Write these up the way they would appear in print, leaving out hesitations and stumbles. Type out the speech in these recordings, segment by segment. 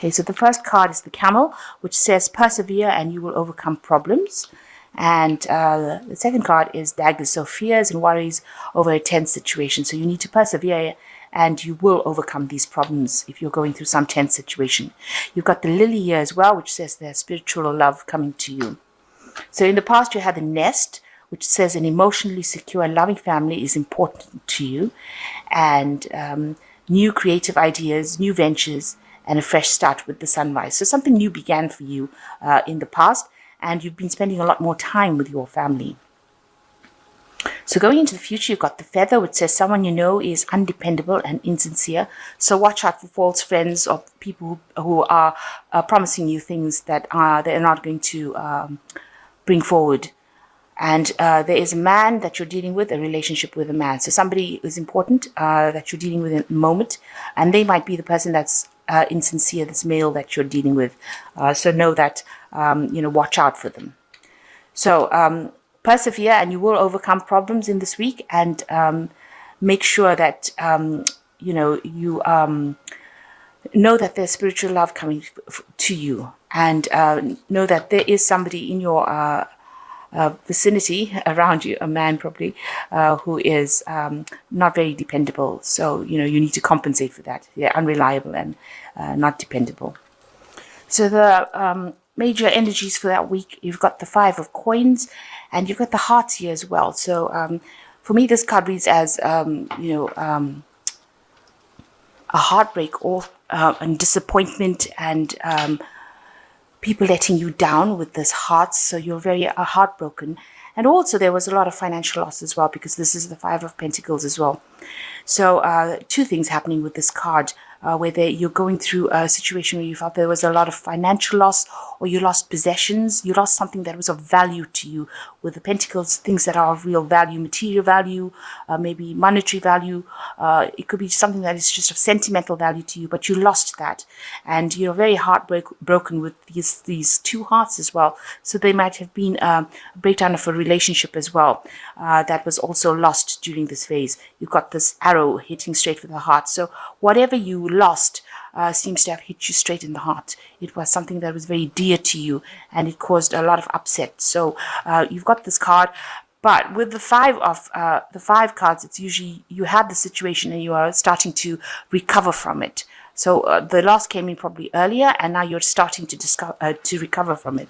Okay, so the first card is the Camel, which says persevere and you will overcome problems. And the second card is Daggers, so fears and worries over a tense situation. So you need to persevere and you will overcome these problems if you're going through some tense situation. You've got the Lily here as well, which says there's spiritual love coming to you. So in the past, you had the Nest, which says an emotionally secure and loving family is important to you. And new creative ideas, new ventures, and a fresh start with the sunrise. So something new began for you in the past, and you've been spending a lot more time with your family. So going into the future, you've got the Feather, which says someone you know is undependable and insincere. So watch out for false friends or people who are promising you things that they're not going to bring forward. And there is a man that you're dealing with, a relationship with a man. So somebody is important that you're dealing with in the moment, and they might be the person that's insincere, this male that you're dealing with. So know that, watch out for them. So persevere and you will overcome problems in this week, and make sure that, you know that there's spiritual love coming to you, and know that there is somebody in your vicinity around you, a man probably, who is not very dependable. So, you need to compensate for that. They're unreliable and not dependable. So the major energies for that week, you've got the Five of Coins and you've got the Hearts here as well. So for me, this card reads as, a heartbreak or and disappointment and people letting you down with this Hearts. So you're very heartbroken. And also there was a lot of financial loss as well, because this is the Five of Pentacles as well. So two things happening with this card, whether you're going through a situation where you felt there was a lot of financial loss, or you lost possessions, you lost something that was of value to you. With the Pentacles, things that are of real value, material value, maybe monetary value. It could be something that is just of sentimental value to you, but you lost that. And you're very heartbroken with these two hearts as well. So they might have been a breakdown of a relationship as well that was also lost during this phase. You've got this arrow hitting straight for the heart. So whatever you lost seems to have hit you straight in the heart. It was something that was very dear to you, and it caused a lot of upset. So you've got this card, but with the five cards, it's usually you have the situation and you are starting to recover from it. So the loss came in probably earlier, and now you're starting to recover from it.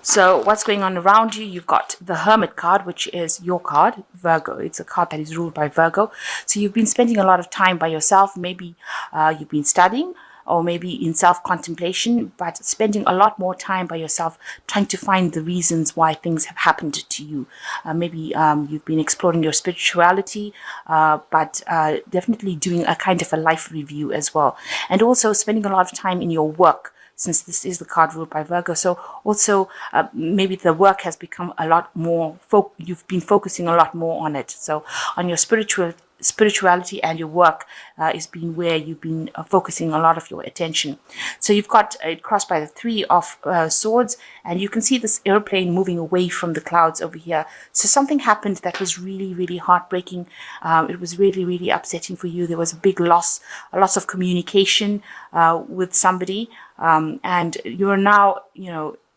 So what's going on around you? You've got the Hermit card, which is your card, Virgo. It's a card that is ruled by Virgo. So you've been spending a lot of time by yourself. Maybe you've been studying, or maybe in self-contemplation, but spending a lot more time by yourself, trying to find the reasons why things have happened to you. Maybe you've been exploring your spirituality, but definitely doing a kind of a life review as well. And also spending a lot of time in your work, since this is the card ruled by Virgo. So also maybe the work has become a lot more, you've been focusing a lot more on it. So on your spirituality and your work is being where you've been focusing a lot of your attention. So you've got it crossed by the Three of Swords, and you can see this airplane moving away from the clouds over here. So something happened that was really, really heartbreaking. It was really, really upsetting for you. There was a big loss, a loss of communication with somebody, and you're now,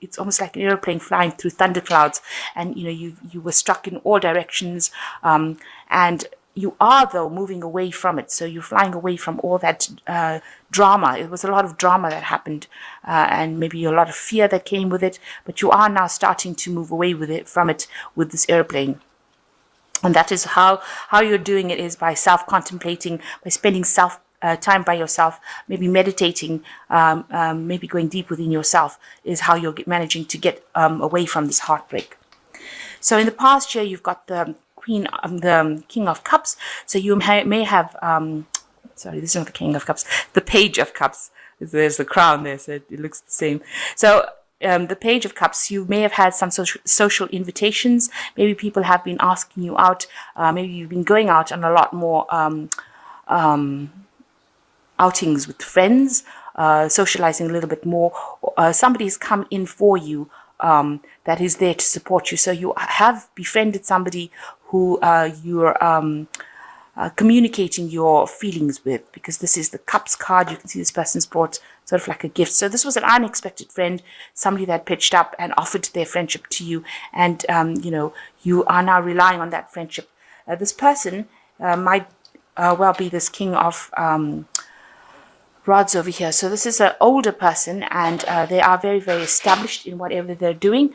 it's almost like an airplane flying through thunderclouds, and you were struck in all directions, and you are, though, moving away from it. So you're flying away from all that drama. It was a lot of drama that happened, and maybe a lot of fear that came with it. But you are now starting to move away from it with this airplane. And that is how you're doing it, is by self-contemplating, by spending time by yourself, maybe meditating, maybe going deep within yourself, is how you're managing to get away from this heartbreak. So in the past year, you've got the King of Cups. So you may have, sorry, this is not the King of Cups, the Page of Cups. There's the crown there, so it looks the same. So the Page of Cups, you may have had some social invitations. Maybe people have been asking you out. Maybe you've been going out on a lot more outings with friends, socializing a little bit more. Somebody's come in for you that is there to support you. So you have befriended somebody who you're communicating your feelings with, because this is the Cups card. You can see this person's brought sort of like a gift. So this was an unexpected friend, somebody that pitched up and offered their friendship to you, and you are now relying on that friendship. This person might well be this King of Rods over here. So this is an older person, and they are very, very established in whatever they're doing.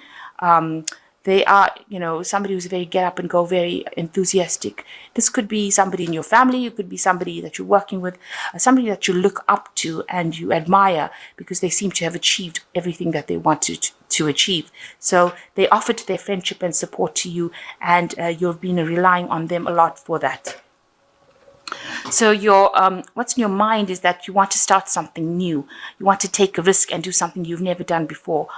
They are, somebody who's very get up and go, very enthusiastic. This could be somebody in your family. It could be somebody that you're working with, somebody that you look up to and you admire because they seem to have achieved everything that they wanted to achieve. So they offered their friendship and support to you, and you've been relying on them a lot for that. So your what's in your mind is that you want to start something new. You want to take a risk and do something you've never done before.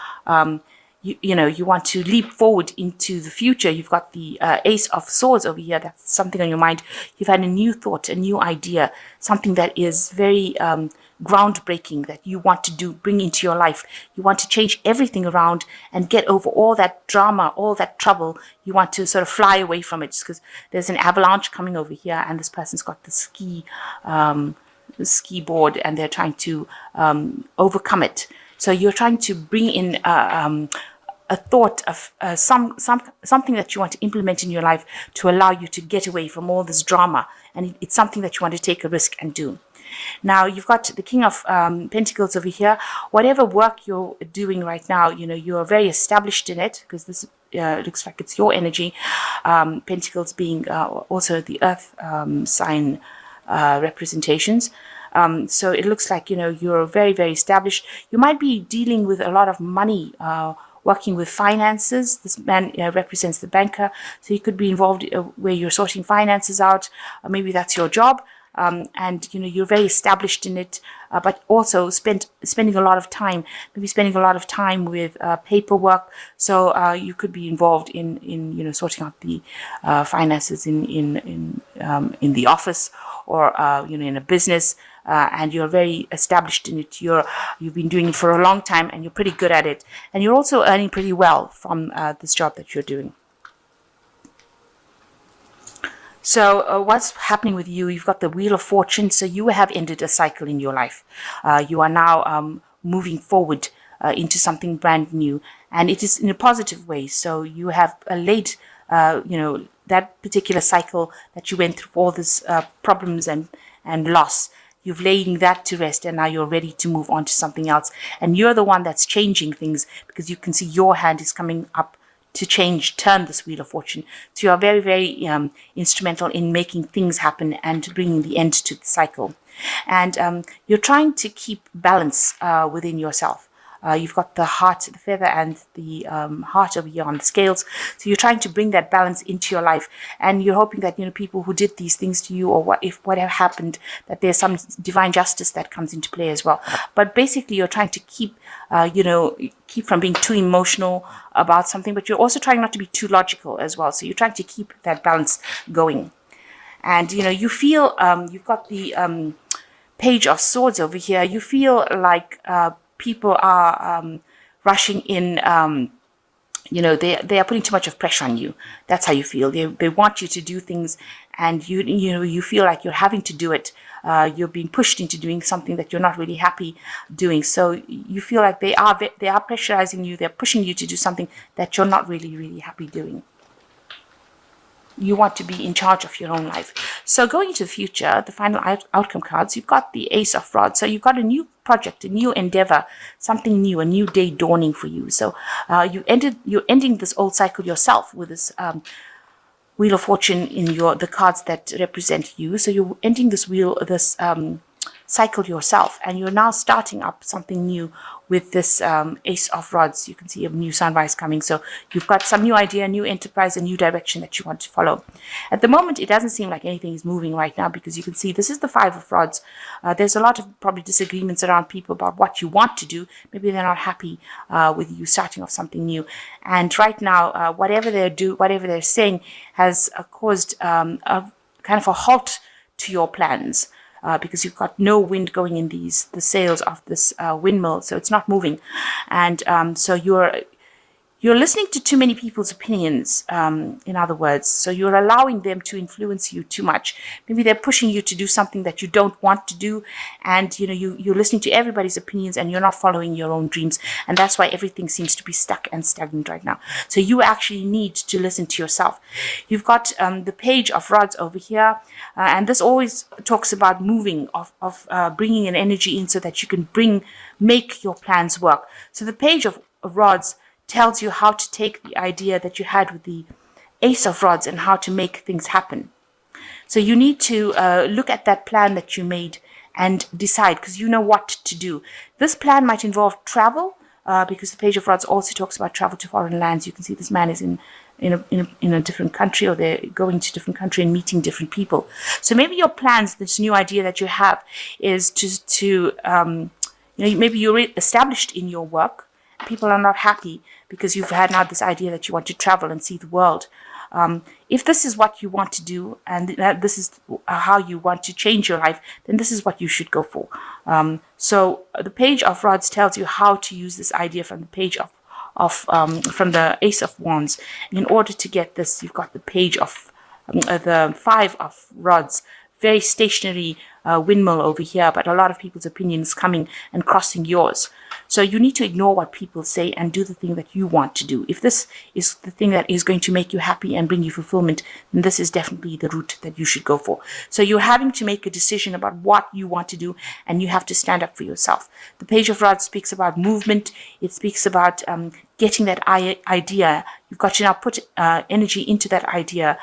You want to leap forward into the future. You've got the Ace of Swords over here. That's something on your mind. You've had a new thought, a new idea, something that is very groundbreaking that you want to bring into your life. You want to change everything around and get over all that drama, all that trouble. You want to sort of fly away from it, because there's an avalanche coming over here, and this person's got the ski board, and they're trying to overcome it. So you're trying to bring in a thought of something that you want to implement in your life to allow you to get away from all this drama, and it's something that you want to take a risk and do. Now you've got the King of Pentacles over here. Whatever work you're doing right now, you are very established in it, because this looks like it's your energy. Pentacles being also the Earth sign representations. So it looks like, you're very, very established. You might be dealing with a lot of money, working with finances. This man represents the banker. So you could be involved where you're sorting finances out. Maybe that's your job. And, you're very established in it, but also spending a lot of time, maybe spending a lot of time with paperwork. So you could be involved in sorting out the finances in the office, or in a business, and you're very established in it. You've been doing it for a long time, and you're pretty good at it, and you're also earning pretty well from this job that you're doing. So what's happening with you? You've got the Wheel of Fortune. So you have ended a cycle in your life. You are now moving forward into something brand new, and it is in a positive way. So you have laid, that particular cycle that you went through, all this problems and loss. You've laying that to rest, and now you're ready to move on to something else. And you're the one that's changing things, because you can see your hand is coming up to turn this Wheel of Fortune. So you are very, very instrumental in making things happen and bringing the end to the cycle. And you're trying to keep balance within yourself. You've got the heart, the feather, and the heart over here on the scales. So you're trying to bring that balance into your life, and you're hoping that people who did these things to you, or whatever happened, that there's some divine justice that comes into play as well. But basically, you're trying to keep from being too emotional about something, but you're also trying not to be too logical as well. So you're trying to keep that balance going. And you feel you've got the Page of Swords over here. You feel like people are rushing in. They are putting too much of pressure on you. That's how you feel. They want you to do things, and you feel like you're having to do it. You're being pushed into doing something that you're not really happy doing. So you feel like they are pressurizing you. They're pushing you to do something that you're not really, really happy doing. You want to be in charge of your own life. So going into the future, the final outcome cards, you've got the Ace of Rods. So you've got a new project, a new endeavor, something new, a new day dawning for you. So you're ending this old cycle yourself with this Wheel of Fortune in the cards that represent you. So you're ending this cycle yourself, and you're now starting up something new with this Ace of Rods. You can see a new sunrise coming. So you've got some new idea, new enterprise, a new direction that you want to follow. At the moment, it doesn't seem like anything is moving right now, because you can see this is the Five of Rods. There's a lot of probably disagreements around people about what you want to do. Maybe they're not happy with you starting off something new. And right now, whatever they're saying has caused a kind of a halt to your plans. Because you've got no wind going in the sails of this windmill, so it's not moving, and so You're listening to too many people's opinions, in other words. So you're allowing them to influence you too much. Maybe they're pushing you to do something that you don't want to do. And, you're listening to everybody's opinions and you're not following your own dreams. And that's why everything seems to be stuck and stagnant right now. So you actually need to listen to yourself. You've got the Page of Rods over here. And this always talks about moving, of bringing an energy in so that you can make your plans work. So the Page of Rods tells you how to take the idea that you had with the Ace of Rods and how to make things happen. So you need to look at that plan that you made and decide, because you know what to do. This plan might involve travel, because the Page of Rods also talks about travel to foreign lands. You can see this man is in a different country, or they're going to a different country and meeting different people. So maybe your plans, this new idea that you have, is to maybe you're established in your work. People are not happy because you've had now this idea that you want to travel and see the world. If this is what you want to do, and this is how you want to change your life, then this is what you should go for. So the Page of Rods tells you how to use this idea from the Page from the Ace of Wands. And in order to get this, you've got the Page of the Five of Rods, very stationary windmill over here, but a lot of people's opinions coming and crossing yours. So you need to ignore what people say and do the thing that you want to do. If this is the thing that is going to make you happy and bring you fulfillment, then this is definitely the route that you should go for. So you're having to make a decision about what you want to do, and you have to stand up for yourself. The Page of Rods speaks about movement. It speaks about getting that idea. You've got to now put energy into that idea.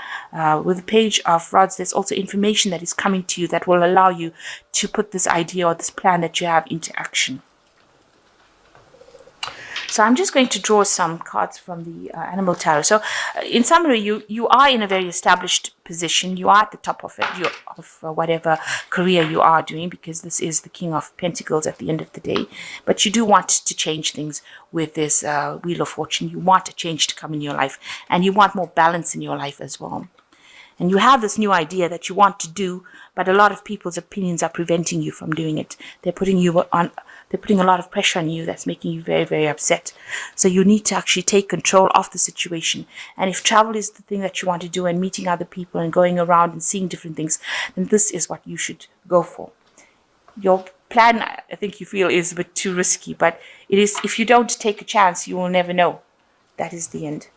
With the Page of Rods, there's also information that is coming to you that will allow you to put this idea or this plan that you have into action. So I'm just going to draw some cards from the Animal Tarot. So in summary, you are in a very established position. You are at the top of it, of whatever career you are doing, because this is the King of Pentacles at the end of the day. But you do want to change things with this Wheel of Fortune. You want a change to come in your life, and you want more balance in your life as well. And you have this new idea that you want to do, but a lot of people's opinions are preventing you from doing it. They're putting a lot of pressure on you that's making you very, very upset. So you need to actually take control of the situation. And if travel is the thing that you want to do, and meeting other people and going around and seeing different things, then this is what you should go for. Your plan, I think you feel, is a bit too risky, but it is. If you don't take a chance, you will never know. That is the end.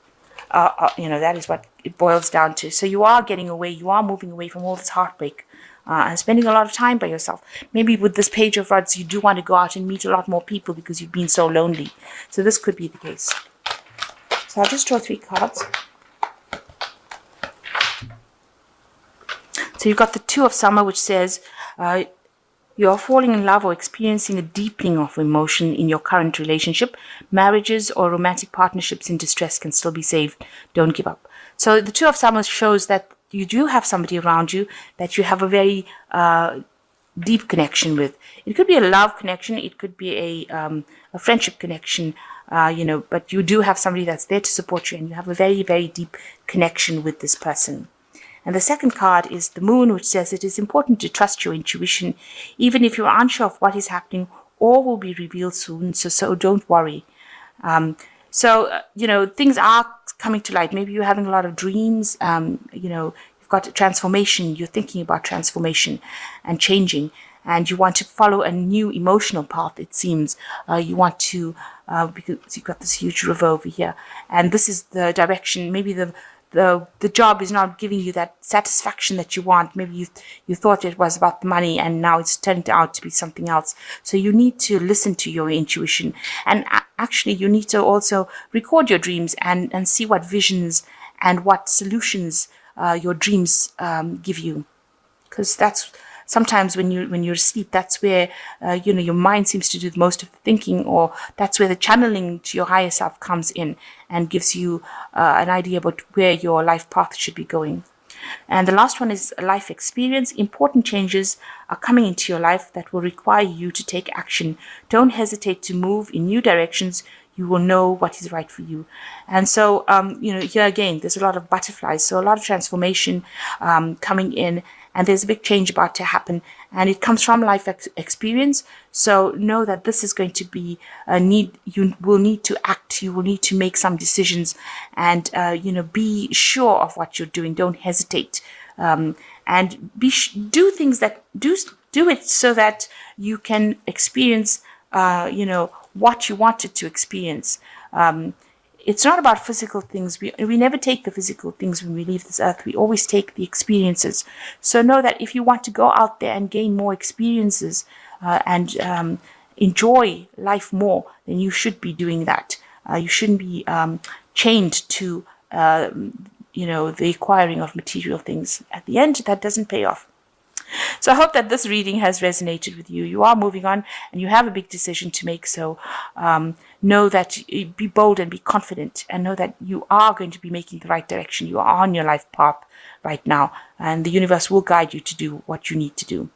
That is what it boils down to. So you are getting away, you are moving away from all this heartbreak, and spending a lot of time by yourself. Maybe with this Page of Rods, you do want to go out and meet a lot more people because you've been so lonely. So this could be the case. So I'll just draw 3 cards. So you've got the Two of Summer, which says you are falling in love or experiencing a deepening of emotion in your current relationship. Marriages or romantic partnerships in distress can still be saved. Don't give up. So the Two of Summer shows that you do have somebody around you that you have a very deep connection with. It could be a love connection. It could be a friendship connection, but you do have somebody that's there to support you, and you have a very, very deep connection with this person. And the second card is the Moon, which says it is important to trust your intuition. Even if you're unsure of what is happening, all will be revealed soon, so don't worry. Things are coming to light. Maybe you're having a lot of dreams. You've got a transformation. You're thinking about transformation and changing, and you want to follow a new emotional path, it seems. You want to, because you've got this huge river over here, and this is the direction. Maybe the job is not giving you that satisfaction that you want. Maybe you thought it was about the money, and now it's turned out to be something else. So you need to listen to your intuition, and actually you need to also record your dreams and see what visions and what solutions your dreams give you, because that's sometimes when you're asleep, that's where your mind seems to do most of the thinking, or that's where the channeling to your higher self comes in and gives you an idea about where your life path should be going. And the last one is life experience. Important changes are coming into your life that will require you to take action. Don't hesitate to move in new directions. You will know what is right for you. And so, here again, there's a lot of butterflies. So a lot of transformation coming in. and there's a big change about to happen, and it comes from life experience. So know that this is going to be a need. You will need to act, you will need to make some decisions, and be sure of what you're doing. Don't hesitate, and do things that do it so that you can experience what you wanted to experience. It's not about physical things. We never take the physical things when we leave this earth. We always take the experiences. So know that if you want to go out there and gain more experiences and enjoy life more, then you should be doing that. You shouldn't be chained to the acquiring of material things. At the end, that doesn't pay off. So I hope that this reading has resonated with you. You are moving on and you have a big decision to make. So know that, be bold and be confident, and know that you are going to be making the right direction. You are on your life path right now, and the universe will guide you to do what you need to do.